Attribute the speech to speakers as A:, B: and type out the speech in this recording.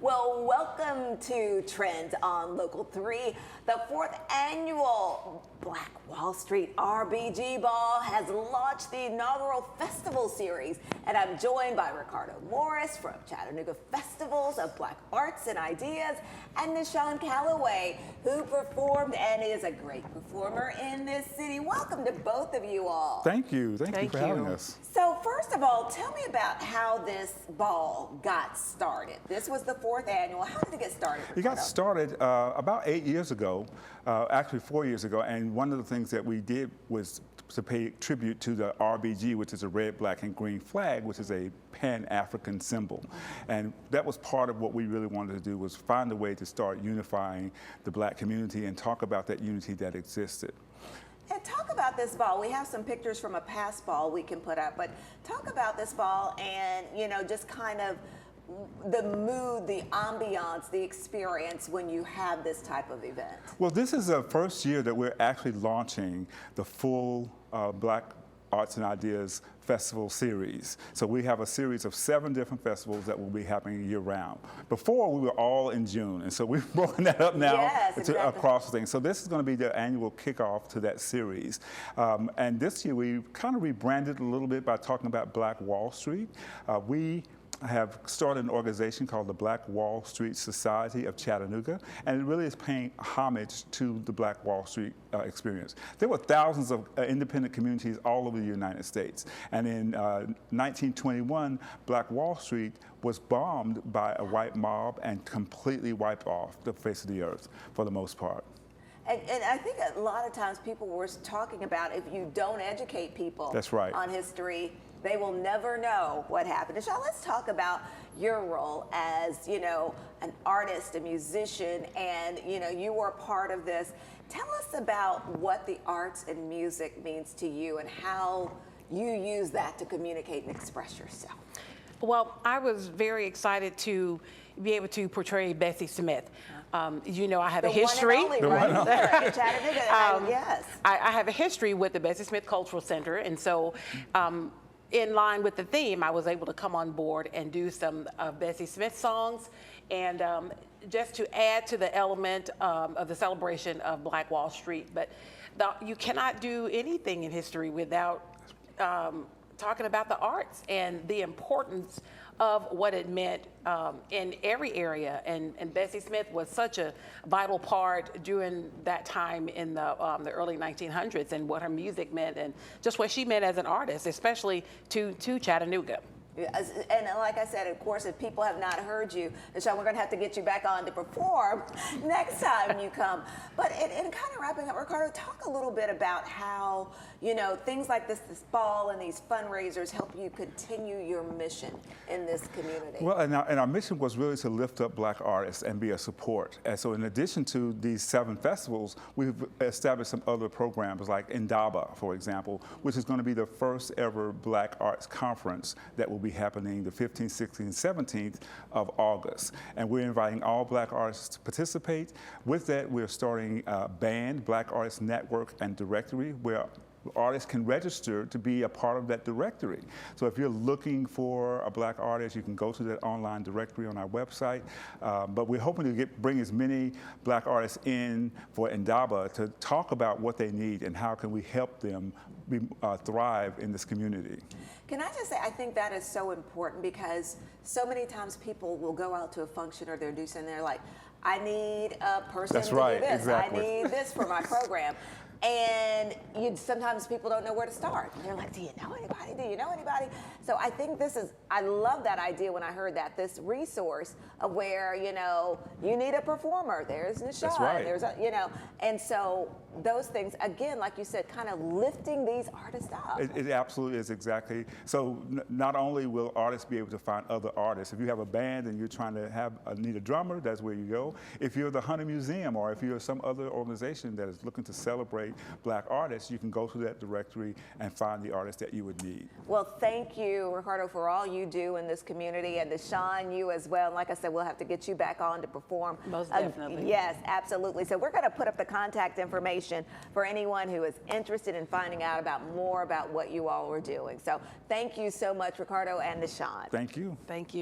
A: Well, welcome to Trends on Local 3. The 4th annual Black Wall Street RBG Ball has launched the inaugural festival series, and I'm joined by Ricardo Morris from Chattanooga Festivals of Black Arts and Ideas, and Nishan Calloway, who performed and is a great performer in this city. Welcome to both of you all.
B: Thank you. Thank you for having us.
A: So first of all, tell me about how this ball got started. This was the 4th annual. How did it get started, Ricardo?
B: It got started about 8 years ago, actually 4 years ago, and one of the things that we did was to pay tribute to the RBG, which is a red, black, and green flag, which is a Pan-African symbol. And that was part of what we really wanted to do, was find a way to start unifying the Black community and talk about that unity that existed.
A: And talk about this ball. We have some pictures from a past ball we can put up, but talk about this ball and, you know, just kind of the mood, the ambiance, the experience when you have this type of event.
B: Well, this is the first year that we're actually launching the full Black Arts and Ideas Festival series. So we have a series of 7 different festivals that will be happening year-round. Before, we were all in June, and so we've broken that up now across things. So this is going to be the annual kickoff to that series. And this year, we kind of rebranded a little bit by talking about Black Wall Street. We have started an organization called the Black Wall Street Society of Chattanooga, and it really is paying homage to the Black Wall Street experience. There were thousands of independent communities all over the United States, and in 1921, Black Wall Street was bombed by a white mob and completely wiped off the face of the earth for the most part.
A: And I think a lot of times people were talking about if you don't educate people on history, they will never know what happened. Nishan, let's talk about your role as, you know, an artist, a musician, and, you know, you were a part of this. Tell us about what the arts and music means to you and how you use that to communicate and express yourself.
C: Well, I was very excited to be able to portray Bessie Smith. You know, I have a history.
A: One and only, right there in Chattanooga, yes.
C: I have a history with the Bessie Smith Cultural Center, and so in line with the theme, I was able to come on board and do some Bessie Smith songs, and just to add to the element of the celebration of Black Wall Street. But you cannot do anything in history without talking about the arts and the importance of what it meant in every area, and Bessie Smith was such a vital part during that time in the early 1900s, and what her music meant, and just what she meant as an artist, especially to Chattanooga.
A: Yes, and like I said, of course, if people have not heard you, Nishan, we're going to have to get you back on to perform next time you come. But in kind of wrapping up, Ricardo, talk a little bit about how, you know, things like this ball and these fundraisers help you continue your mission in this community.
B: Well, and our mission was really to lift up Black artists and be a support. And so in addition to these 7 festivals, we've established some other programs like Indaba, for example, which is going to be the first ever Black Arts Conference that will be happening the 15th, 16th, 17th of August. And we're inviting all Black artists to participate. With that, we're starting a band, Black Artists Network and Directory, where artists can register to be a part of that directory. So if you're looking for a Black artist, you can go to that online directory on our website. But we're hoping to bring as many Black artists in for Indaba to talk about what they need and how can we help them thrive in this community.
A: Can I just say, I think that is so important, because so many times people will go out to a function or they're doing something, they're like, I need a person to do this.
B: Exactly.
A: I need this for my program. And sometimes people don't know where to start. And they're like, do you know anybody? Do you know anybody? So I think this is, I love that idea when I heard that, this resource of where, you know, you need a performer. There's Nishan.
B: That's right.
A: There's a, you know, and so those things, again, like you said, kind of lifting these artists up.
B: It absolutely is, exactly. So not only will artists be able to find other artists, if you have a band and you're trying to need a drummer, that's where you go. If you're the Hunter Museum, or if you're some other organization that is looking to celebrate Black artists, you can go to that directory and find the artists that you would need.
A: Well, thank you, Ricardo, for all you do in this community, and Nishan, you as well. And like I said, we'll have to get you back on to perform.
C: Most definitely.
A: Yes, absolutely. So we're going to put up the contact information for anyone who is interested in finding out more about what you all are doing. So thank you so much, Ricardo and Nishan.
B: Thank you.
C: Thank you.